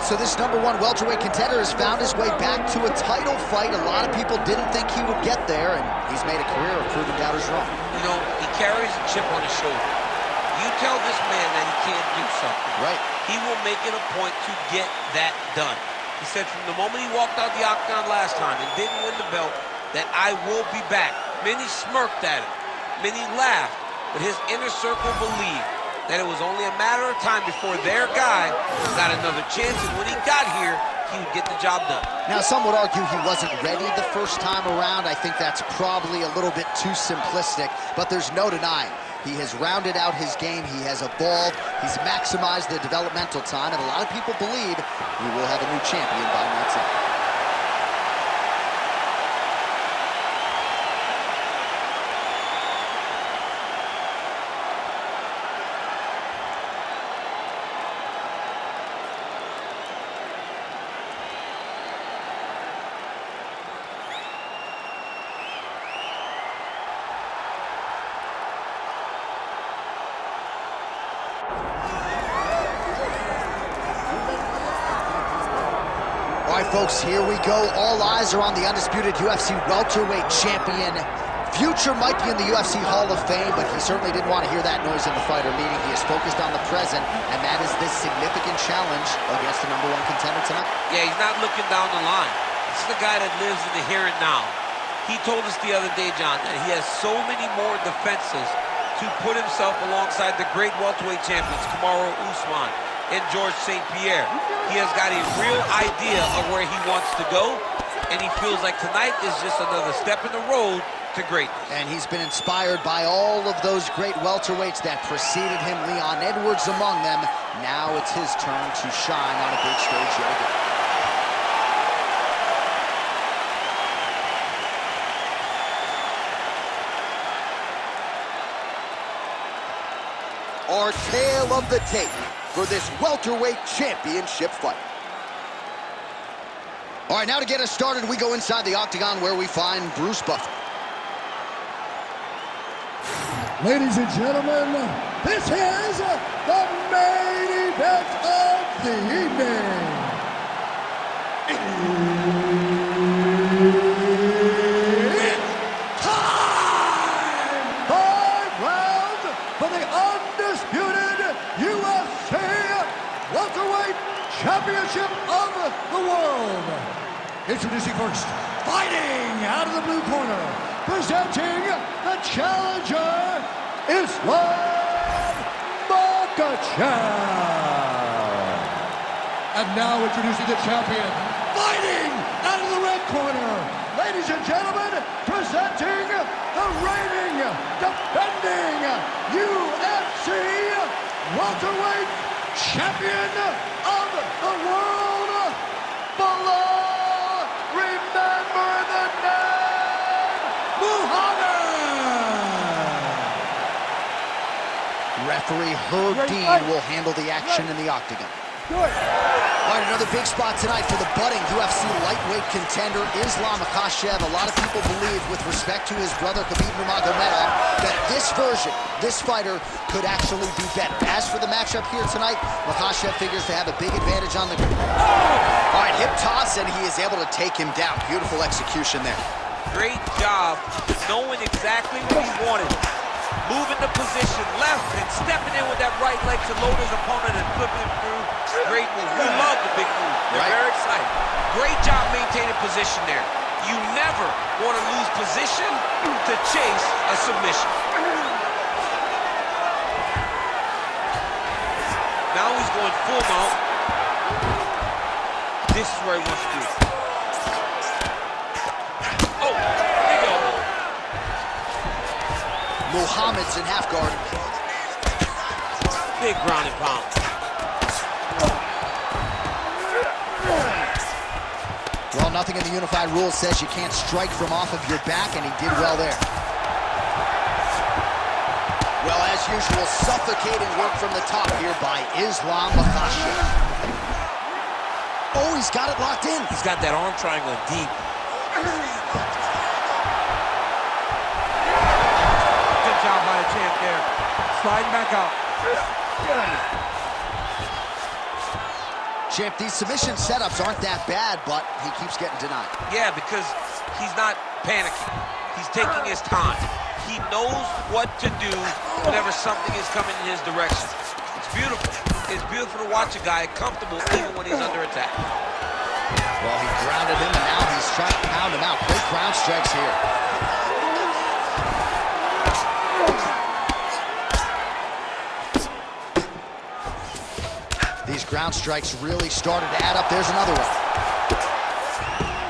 so this #1 welterweight contender has found his way back to a title fight. A lot of people didn't think he would get there, and he's made a career of proving doubters wrong. You know, he carries a chip on his shoulder. You tell this man that he can't do something. Right. He will make it a point to get that done. He said from the moment he walked out the octagon last time and didn't win the belt, that I will be back. Many smirked at him. Many laughed. But his inner circle believed that it was only a matter of time before their guy got another chance, and when he got here, he would get the job done. Now, some would argue he wasn't ready the first time around. I think that's probably a little bit too simplistic, but there's no denying. He has rounded out his game, he has evolved, he's maximized the developmental time, and a lot of people believe we will have a new champion by next time. All right, folks, here we go. All eyes are on the undisputed UFC welterweight champion. Future might be in the UFC Hall of Fame, but he certainly didn't want to hear that noise in the fighter meeting. He is focused on the present, and that is this significant challenge against the #1 contender tonight. Yeah, he's not looking down the line. This is the guy that lives in the here and now. He told us the other day, John, that he has so many more defenses to put himself alongside the great welterweight champions, Kamaru Usman and George St. Pierre. He has got a real idea of where he wants to go, and he feels like tonight is just another step in the road to greatness. And he's been inspired by all of those great welterweights that preceded him, Leon Edwards among them. Now it's his turn to shine on a big stage yet again. Our tale of the tape for this welterweight championship fight. All right, now to get us started, we go inside the octagon where we find Bruce Buffer. Ladies and gentlemen, this is the main event of the evening. It's time! 5 rounds for the undisputed UFC welterweight championship of the world. Introducing first, fighting out of the blue corner, presenting the challenger, Islam Makhachev. And now introducing the champion, fighting out of the red corner, ladies and gentlemen, presenting the reigning, defending UFC welterweight champion of the world, Belal. Remember the name, Referee Herb Dean will handle the action in the octagon. All right, another big spot tonight for the budding UFC lightweight contender, Islam Makhachev. A lot of people believe, with respect to his brother Khabib Nurmagomedov, that this version, this fighter, could actually be better. As for the matchup here tonight, Makhachev figures to have a big advantage on the ground. All right, hip toss, and he is able to take him down. Beautiful execution there. Great job knowing exactly what he wanted. Moving the position left and stepping in with that right leg to load his opponent and flipping him through. Great move. We love the big move. They're very excited. Great job maintaining position there. You never want to lose position to chase a submission. Now he's going full mount. This is where he wants to do. Oh, big elbow. Muhammad's in half guard. Big ground and pound. Well, nothing in the unified rules says you can't strike from off of your back, and he did well there. Well, as usual, suffocating work from the top here by Islam Makhachev. Oh, he's got it locked in. He's got that arm triangle deep. Good job by the champ there. Sliding back out. Champ, these submission setups aren't that bad, but he keeps getting denied. Yeah, because he's not panicking. He's taking his time. He knows what to do whenever something is coming in his direction. It's beautiful. It's beautiful to watch a guy comfortable even when he's under attack. Well, he grounded him, and now he's trying to pound him out. Great ground strikes here. These ground strikes really started to add up. There's another one.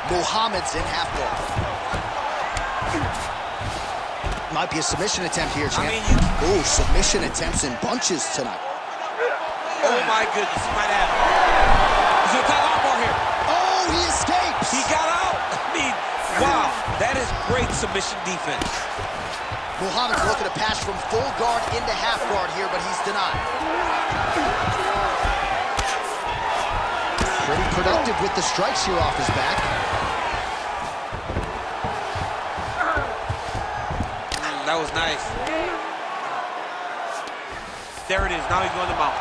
Muhammad's in half guard. Might be a submission attempt here, champ. Ooh, submission attempts in bunches tonight. Oh my goodness, he might have it. He's gonna tie armbar here. Oh, he escapes. He got out. I mean, wow, that is great submission defense. Muhammad's looking to pass from full guard into half guard here, but he's denied. Pretty productive with the strikes here off his back. That was nice. There it is. Now he's going to mount.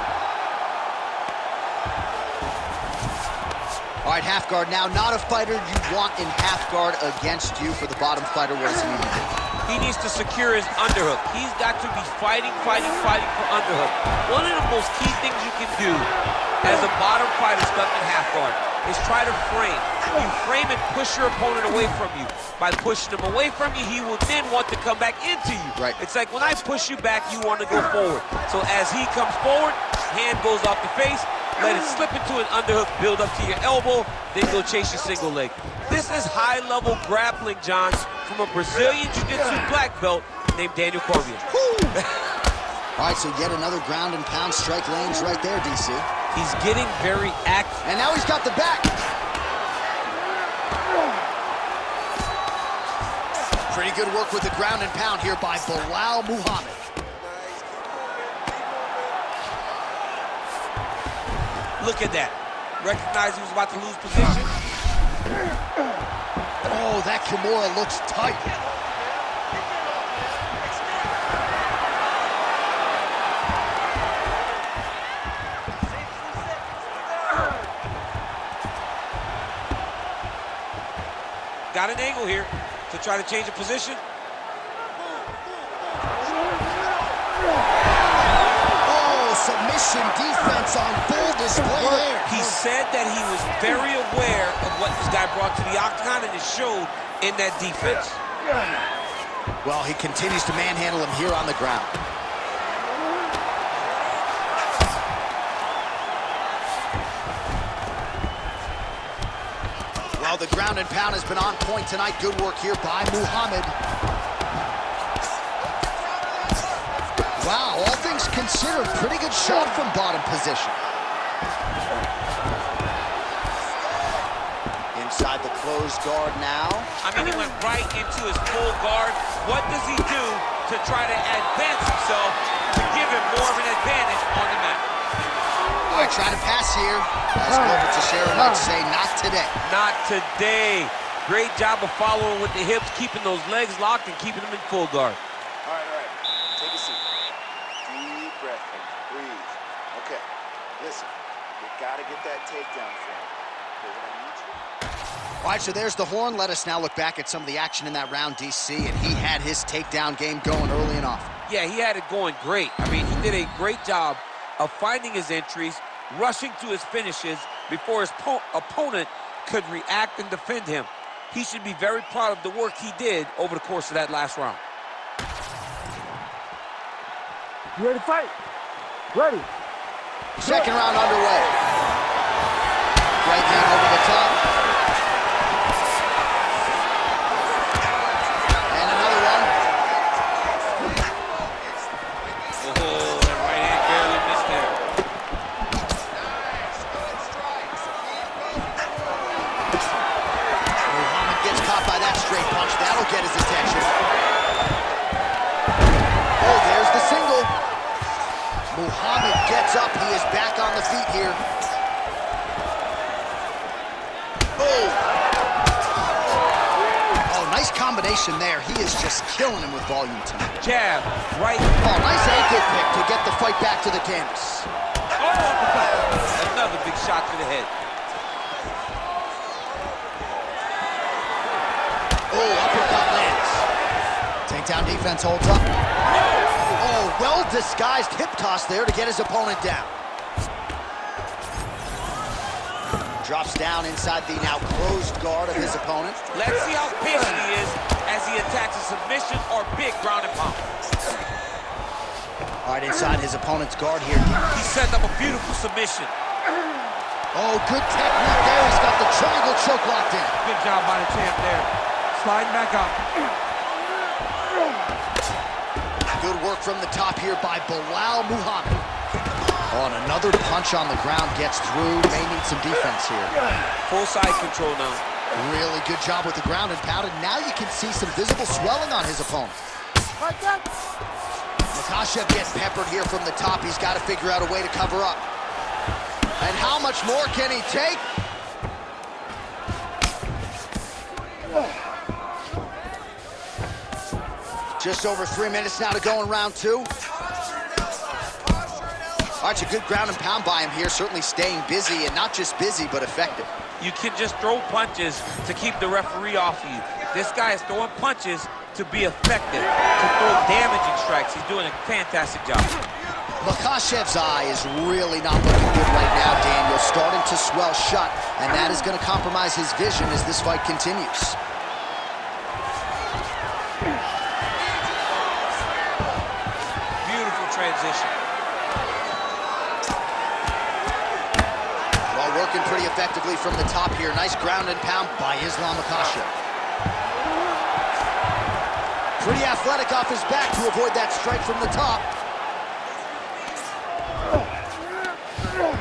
All right, half guard now. Not a fighter you want in half guard against you. For the bottom fighter, what does he need to do? He needs to secure his underhook. He's got to be fighting for underhook. One of the most key things you can do as a bottom fighter stuck in half guard is try to frame. You frame and push your opponent away from you. By pushing him away from you, he will then want to come back into you. Right. It's like when I push you back, you want to go forward. So as he comes forward, hand goes off the face, let it slip into an underhook, build up to your elbow, then go chase your single leg. This is high-level grappling, John, from a Brazilian Jiu-Jitsu black belt named Daniel Cormier. All right, so yet another ground and pound strike lands right there, DC. He's getting very active. And now he's got the back. Pretty good work with the ground and pound here by Belal Muhammad. Look at that. Recognized he was about to lose position. Oh, that Kimura looks tight. Got an angle here to try to change the position. Oh, submission defense on full display there. He said that he was very aware of what this guy brought to the octagon, and it showed in that defense. Well, he continues to manhandle him here on the ground. Well, the ground and pound has been on point tonight. Good work here by Muhammad. Wow, all things considered, pretty good shot from bottom position. Inside the closed guard now. I mean, he went right into his full guard. What does he do to try to advance himself to give him more of an advantage on the mat? All right, trying to pass here. As Glover Teixeira might say, not today. Not today. Great job of following with the hips, keeping those legs locked and keeping them in full guard. All right. Take a seat. Deep breath in. Breathe. Okay. Listen, you gotta get that takedown for him. Okay, what I need you. All right, so there's the horn. Let us now look back at some of the action in that round, DC, and he had his takedown game going early and often. Yeah, he had it going great. I mean, he did a great job of finding his entries, rushing to his finishes before his opponent could react and defend him. He should be very proud of the work he did over the course of that last round. You ready to fight? Ready. Second round underway. Right hand over the top. And another one. Oh, that right hand barely missed there. Muhammad gets caught by that straight punch. That'll get his attention. Oh, there's the single. Muhammad gets up. He is back on the feet here. Oh, nice combination there. He is just killing him with volume tonight. Jab, right. Oh, nice ankle pick to get the fight back to the canvas. Oh! Another big shot to the head. Oh, uppercut lands. Takedown defense holds up. Oh, well-disguised hip toss there to get his opponent down. Drops down inside the now closed guard of his opponent. Let's see how patient he is as he attacks a submission or big ground and pound. All right, inside his opponent's guard here. He set up a beautiful submission. Oh, good technique there. He's got the triangle choke locked in. Good job by the champ there. Sliding back up. Good work from the top here by Belal Muhammad. Oh, and another punch on the ground gets through. May need some defense here. Full side control now. Really good job with the ground and pound, and now you can see some visible swelling on his opponent. Makhachev gets peppered here from the top. He's got to figure out a way to cover up. And how much more can he take? Just over 3 minutes now to go in round two. All right, a good ground and pound by him here, certainly staying busy, and not just busy, but effective. You can just throw punches to keep the referee off of you. This guy is throwing punches to be effective, to throw damaging strikes. He's doing a fantastic job. Makhachev's eye is really not looking good right now, Daniel. Starting to swell shut, and that is going to compromise his vision as this fight continues. Beautiful transition. Well, working pretty effectively from the top here. Nice ground and pound by Islam Makhachev. Pretty athletic off his back to avoid that strike from the top.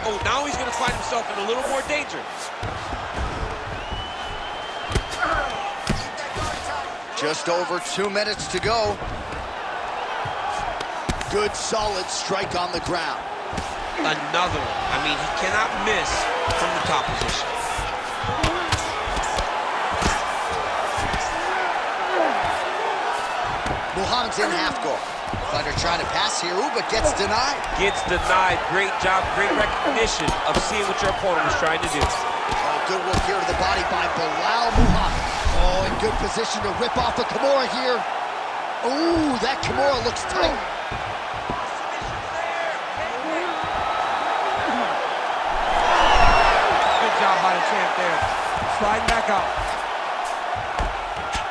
Oh, now he's going to find himself in a little more danger. Just over 2 minutes to go. Good, solid strike on the ground. Another one. I mean, he cannot miss from the top position. Muhammad's in half guard. Fighter trying to pass here, ooh, but gets denied. Gets denied. Great job, great recognition of seeing what your opponent was trying to do. Oh, good work here to the body by Belal Muhammad. Oh, in good position to rip off a Kimura here. Ooh, that Kimura looks tight. Good job by the champ there. Sliding back up.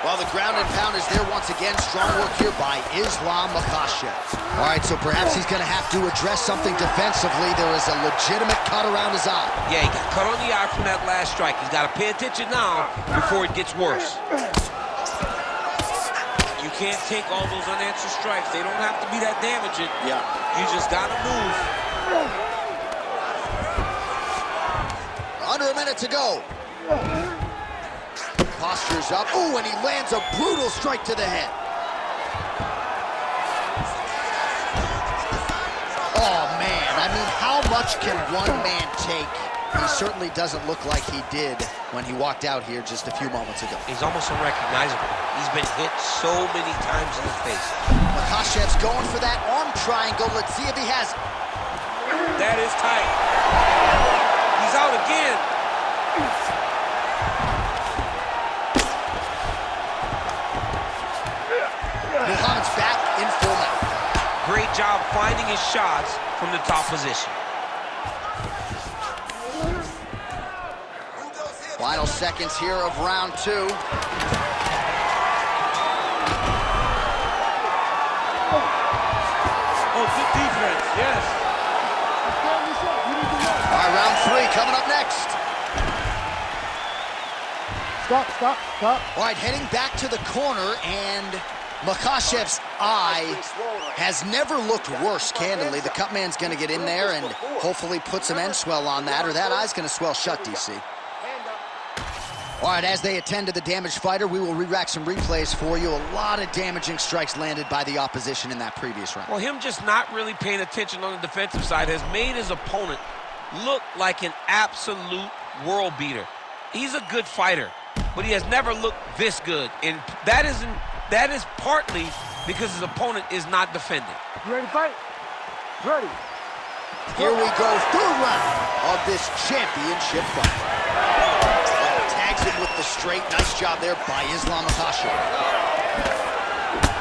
Well, the ground and pound is there once again. Strong work here by Islam Makhachev. All right, so perhaps he's going to have to address something defensively. There is a legitimate cut around his eye. Yeah, he got cut on the eye from that last strike. He's got to pay attention now before it gets worse. You can't take all those unanswered strikes. They don't have to be that damaging. Yeah. You just got to move. Under a minute to go. Postures up. Ooh, and he lands a brutal strike to the head. Oh, man. I mean, how much can one man take? He certainly doesn't look like he did when he walked out here just a few moments ago. He's almost unrecognizable. He's been hit so many times in the face. Makhachev's going for that arm triangle. Let's see if he has it. That is tight. He's out again. Muhammad's back in full mount. Great job finding his shots from the top position. Final seconds here of round two. Oh, good defense, yes. All right, round three coming up next. Stop, stop, stop. All right, heading back to the corner, and Makhachev's eye has never looked worse, candidly. The cut man's going to get in there and hopefully put some end swell on that, or that eye's going to swell shut, DC. All right, as they attend to the damaged fighter, we will re-rack some replays for you. A lot of damaging strikes landed by the opposition in that previous round. Well, him just not really paying attention on the defensive side has made his opponent look like an absolute world beater. He's a good fighter, but he has never looked this good, and that is partly because his opponent is not defending. You ready to fight? Ready. Here we go, third round of this championship fight. Tags him with the straight. Nice job there by Islam Makhachev.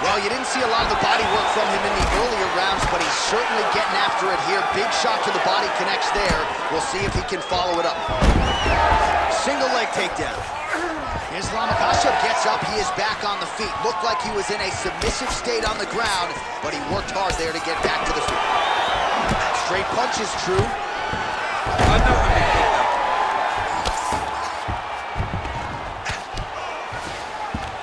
Well, you didn't see a lot of the body work from him in the earlier rounds, but he's certainly getting after it here. Big shot to the body connects there. We'll see if he can follow it up. Single leg takedown. Islam Makhachev gets up. He is back on the feet. Looked like he was in a submissive state on the ground, but he worked hard there to get back to the feet. Straight punch is true. Another big takedown.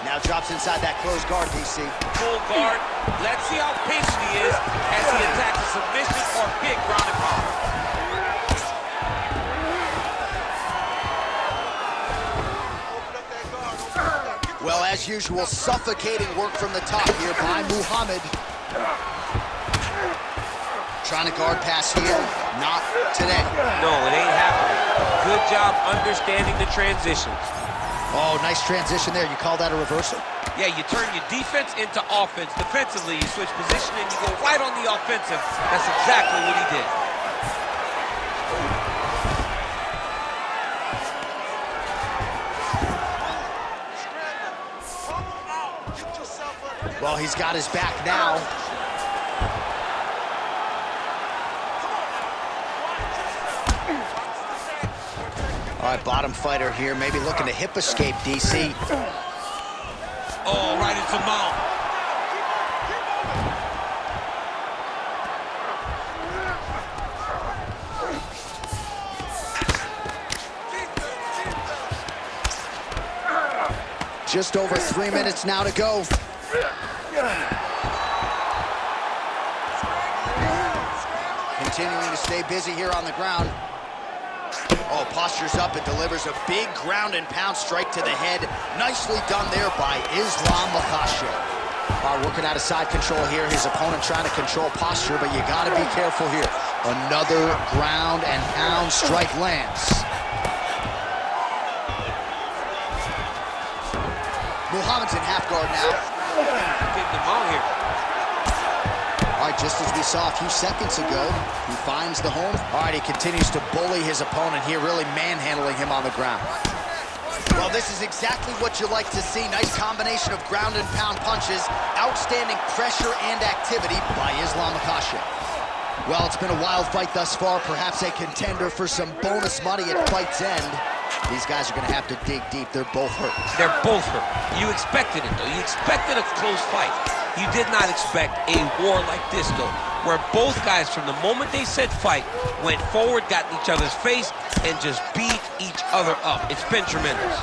Now drops inside that closed guard, DC. Full guard. Let's see how patient he is as he attacks a submission or big ground and pound. Well, as usual, suffocating work from the top here by Muhammad. Trying to guard pass here, not today. No, it ain't happening. Good job understanding the transitions. Oh, nice transition there. You call that a reversal? Yeah, you turn your defense into offense. Defensively, you switch position and you go right on the offensive. That's exactly what he did. Well, he's got his back now. All right, bottom fighter here, maybe looking to hip escape, DC. Oh, right into mount. Just over 3 minutes now to go. Continuing to stay busy here on the ground. Oh, postures up and delivers a big ground and pound strike to the head. Nicely done there by Islam Makhachev. Working out of side control here. His opponent trying to control posture, but you got to be careful here. Another ground and pound strike lands. Muhammad's in half guard now. Getting him out here. All right, just as we saw a few seconds ago, he finds the home. All right, he continues to bully his opponent here, really manhandling him on the ground. Well, this is exactly what you like to see. Nice combination of ground and pound punches. Outstanding pressure and activity by Islam Makhachev. Well, it's been a wild fight thus far. Perhaps a contender for some bonus money at fight's end. These guys are going to have to dig deep. They're both hurt. They're both hurt. You expected it, though. You expected a close fight. You did not expect a war like this, though, where both guys, from the moment they said fight, went forward, got in each other's face, and just beat each other up. It's been tremendous.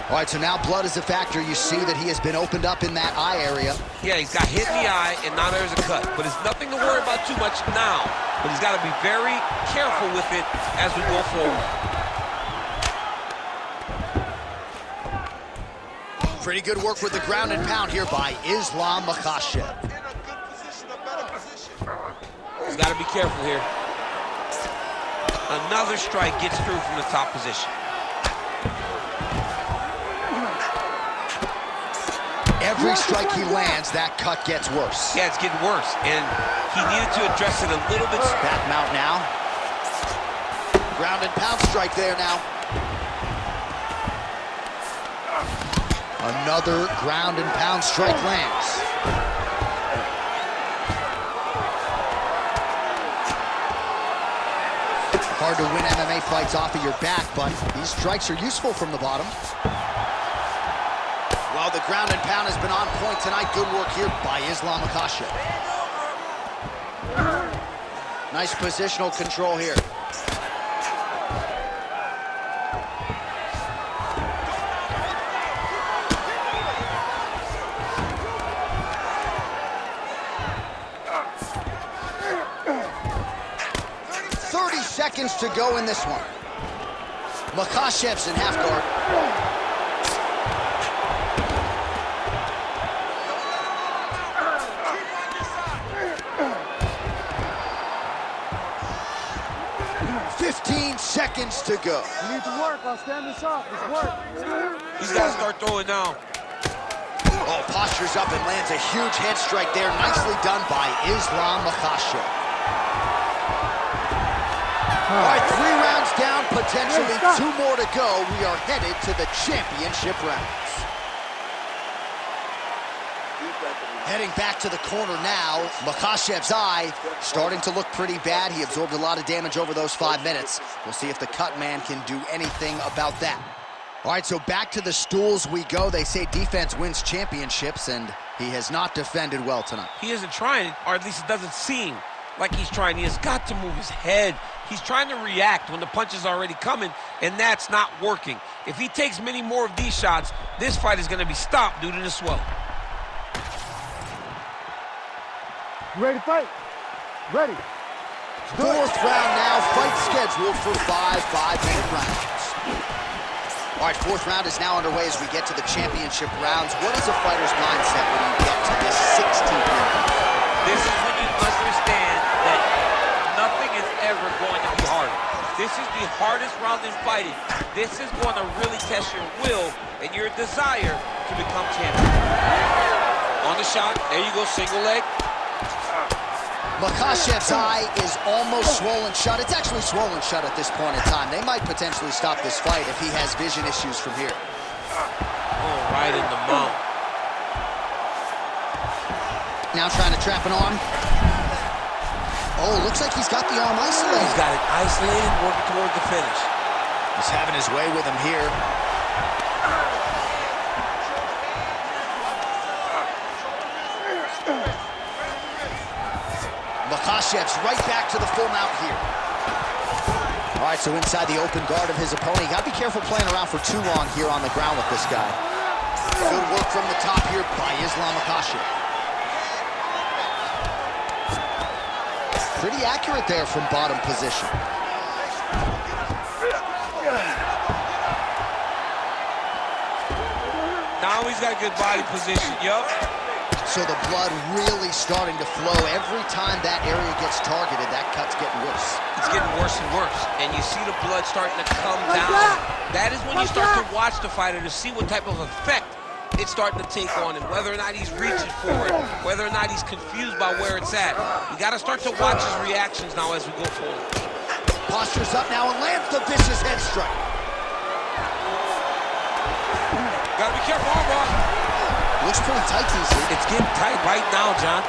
All right, so now blood is a factor. You see that he has been opened up in that eye area. Yeah, he's got hit in the eye, and now there's a cut. But it's nothing to worry about too much now. But he's got to be very careful with it as we go forward. Pretty good work with the ground and pound here by Islam Makhachev. He's got to be careful here. Another strike gets through from the top position. Every strike he lands, that cut gets worse. Yeah, it's getting worse, and he needed to address it a little bit. Back mount now. Ground and pound strike there now. Another ground and pound strike lands. Hard to win MMA fights off of your back, but these strikes are useful from the bottom. Well, the ground and pound has been on point tonight. Good work here by Islam Makhachev. Nice positional control here. Seconds to go in this one. Makhachev's in half guard. Seconds to go. You need to work. I'll stand this up. It's work. He's got to start throwing now. Oh, postures up and lands a huge head strike there. Nicely done by Islam Makhachev. All right, 3 rounds down, potentially 2 more to go. We are headed to the championship rounds. Heading back to the corner now, Makhachev's eye starting to look pretty bad. He absorbed a lot of damage over those 5 minutes. We'll see if the cut man can do anything about that. All right, so back to the stools we go. They say defense wins championships, and he has not defended well tonight. He isn't trying, or at least it doesn't seem like he's trying. He has got to move his head. He's trying to react when the punch is already coming, and that's not working. If he takes many more of these shots, this fight is going to be stopped due to the swelling. Ready to fight? Ready. 4th round now, fight scheduled for 5 5-minute rounds. All right, 4th round is now underway as we get to the championship rounds. What is a fighter's mindset when you get to this 16th round? This is when you understand that nothing is ever going to be harder. This is the hardest round in fighting. This is going to really test your will and your desire to become champion. On the shot, there you go, single leg. Makhachev's eye is almost swollen shut. It's actually swollen shut at this point in time. They might potentially stop this fight if he has vision issues from here. Oh, right in the mouth. Now trying to trap an arm. Oh, looks like he's got the arm isolated. He's got it isolated, working toward the finish. He's having his way with him here. Makhachev's right back to the full mount here. All right, so inside the open guard of his opponent. You got to be careful playing around for too long here on the ground with this guy. Good work from the top here by Islam Makhachev. Pretty accurate there from bottom position. Now he's got a good body position, yup. So the blood really starting to flow. Every time that area gets targeted, that cut's getting worse. It's getting worse and worse. And you see the blood starting to come down. That is when you start to watch the fighter to see what type of effect it's starting to take on him, whether or not he's reaching for it, whether or not he's confused by where it's at. You got to start to watch his reactions now as we go forward. Postures up now and lands the vicious head strike. Got to be careful, armbar. Looks pretty tight, DC. It's getting tight right now, John.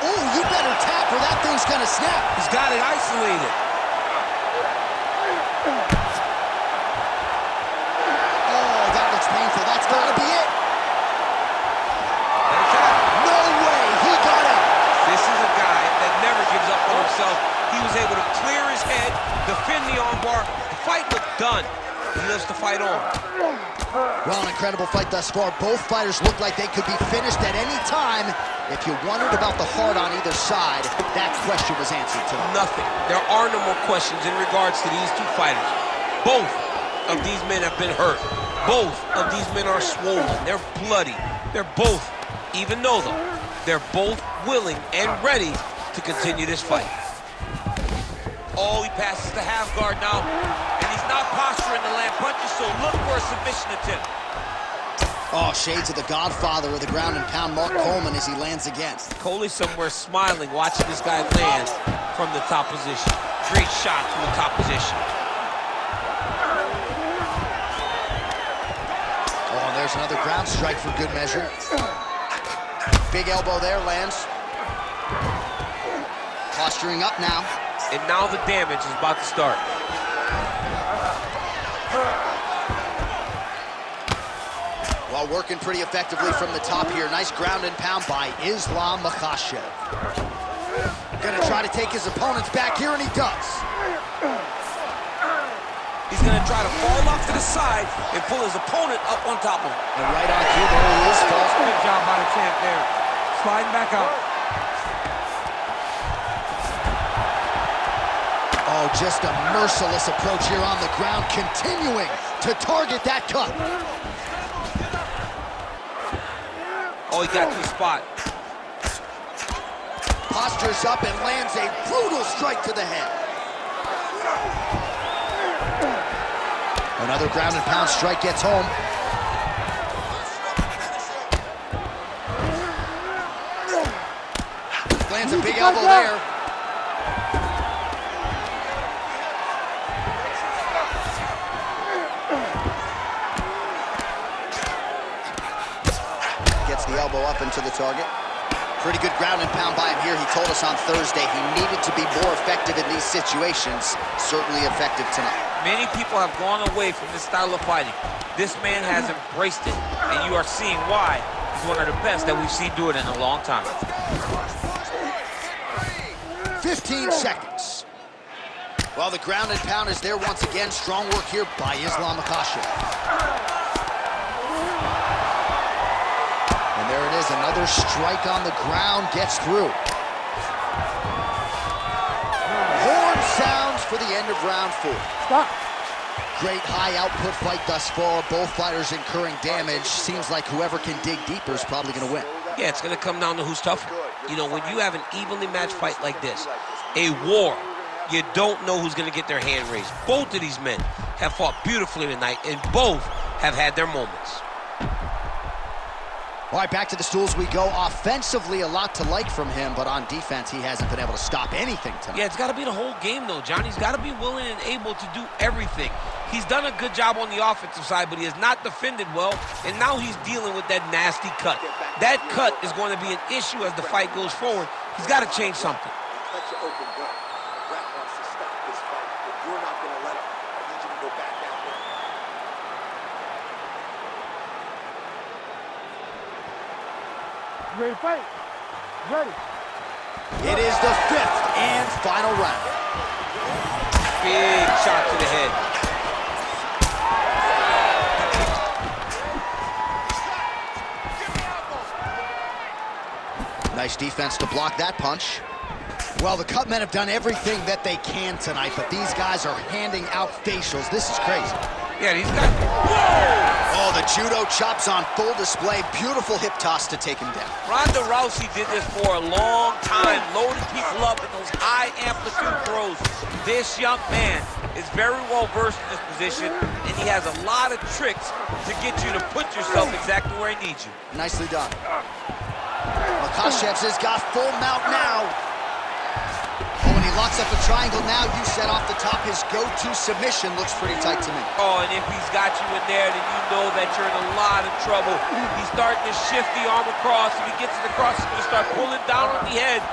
Oh, you better tap or that thing's gonna snap. He's got it isolated. Oh, that looks painful. That's gotta be it. No way, he got it. This is a guy that never gives up on himself. He was able to clear his head, defend the armbar. The fight looked done. He lives to fight on. Well, an incredible fight thus far. Both fighters look like they could be finished at any time. If you wondered about the heart on either side, that question was answered tonight. Nothing. There are no more questions in regards to these two fighters. Both of these men have been hurt. Both of these men are swollen. They're bloody. They're both, even though they're both willing and ready to continue this fight. Oh, he passes the half guard now. And he's not posturing to land punches, so look for a submission attempt. Oh, shades of the godfather of the ground and pound, Mark Coleman, as he lands again. Coley's somewhere smiling, watching this guy land from the top position. Great shot from the top position. Oh, and there's another ground strike for good measure. Big elbow there, lands. Posturing up now. And now the damage is about to start. Well, working pretty effectively from the top here. Nice ground and pound by Islam Makhachev. Gonna try to take his opponents back here, and he does. He's gonna try to fall off to the side and pull his opponent up on top of him. And right on cue, there he is. Falls. Good job by the champ there. Sliding back out. Oh, just a merciless approach here on the ground, continuing to target that cut. Oh, he got to the spot. Postures up and lands a brutal strike to the head. Another ground and pound strike gets home. Lands a big elbow there. the elbow up into the target. Pretty good ground and pound by him here. He told us on Thursday he needed to be more effective in these situations. Certainly effective tonight. Many people have gone away from this style of fighting. This man has embraced it, and you are seeing why he's one of the best that we've seen do it in a long time. 15 seconds. Well, the ground and pound is there once again. Strong work here by Islam Makhachev. And there it is, another strike on the ground, gets through. Horn sounds for the end of round 4. Stop. Great high output fight thus far. Both fighters incurring damage. Seems like whoever can dig deeper is probably going to win. Yeah, it's going to come down to who's tougher. You know, when you have an evenly matched fight like this, a war, you don't know who's going to get their hand raised. Both of these men have fought beautifully tonight, and both have had their moments. All right, back to the stools we go. Offensively, a lot to like from him, but on defense, he hasn't been able to stop anything tonight. Yeah, it's got to be the whole game, though, John. He's got to be willing and able to do everything. He's done a good job on the offensive side, but he has not defended well, and now he's dealing with that nasty cut. That cut is going to be an issue as the fight goes forward. He's got to change something. That's your open gun. Rap wants to stop this fight, but you're not going to let him. I need you to go back out there. Ready to fight? Ready. It is the 5th and final round. Big shot to the head. Nice defense to block that punch. Well, the cut men have done everything that they can tonight, but these guys are handing out facials. This is crazy. Yeah, he's got... Whoa! Oh, the judo chops on full display. Beautiful hip toss to take him down. Ronda Rousey did this for a long time, loading people up in those high amplitude throws. This young man is very well versed in this position, and he has a lot of tricks to get you to put yourself exactly where he needs you. Nicely done. Makhachev has got full mount now. Oh, and he locks up a triangle now. You said off the top his go-to submission looks pretty tight to me. Oh, and if he's got you in there, then you know that you're in a lot of trouble. He's starting to shift the arm across. If he gets it across, he's going to start pulling down on the head,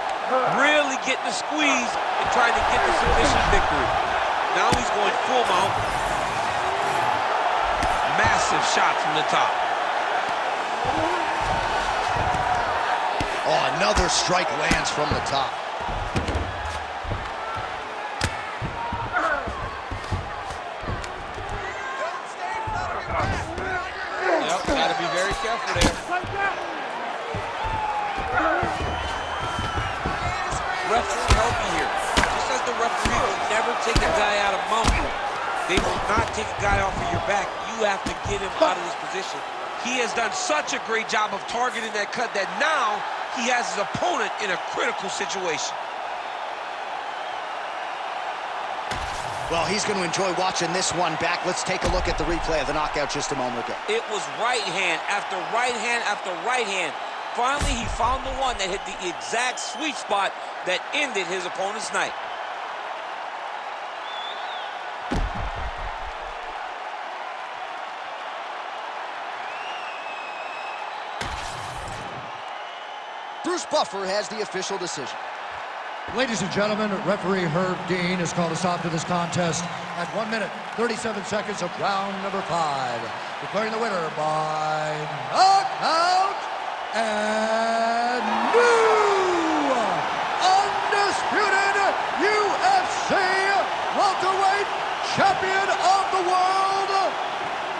really getting the squeeze and trying to get the submission victory. Now he's going full mount. Massive shot from the top. Oh, another strike lands from the top. Yep, got to be very careful there. Refs will help you here. Just as the referee will never take a guy out of mount, they will not take a guy off of your back. You have to get him out of this position. He has done such a great job of targeting that cut that now he has his opponent in a critical situation. Well, he's going to enjoy watching this one back. Let's take a look at the replay of the knockout just a moment ago. It was right hand after right hand after right hand. Finally, he found the one that hit the exact sweet spot that ended his opponent's night. Bruce Buffer has the official decision. Ladies and gentlemen, referee Herb Dean has called a stop to this contest at 1 minute, 37 seconds of round number 5. Declaring the winner by knockout and new undisputed UFC welterweight champion of the world,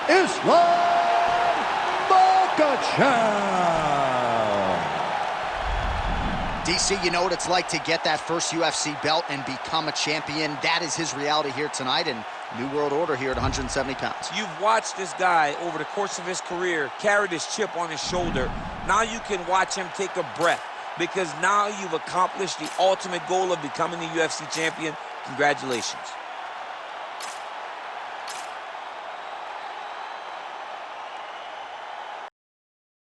Islam Makhachev. DC, you know what it's like to get that first UFC belt and become a champion. That is his reality here tonight, and new world order here at 170 pounds. You've watched this guy over the course of his career carry this chip on his shoulder. Now you can watch him take a breath, because now you've accomplished the ultimate goal of becoming the UFC champion. Congratulations.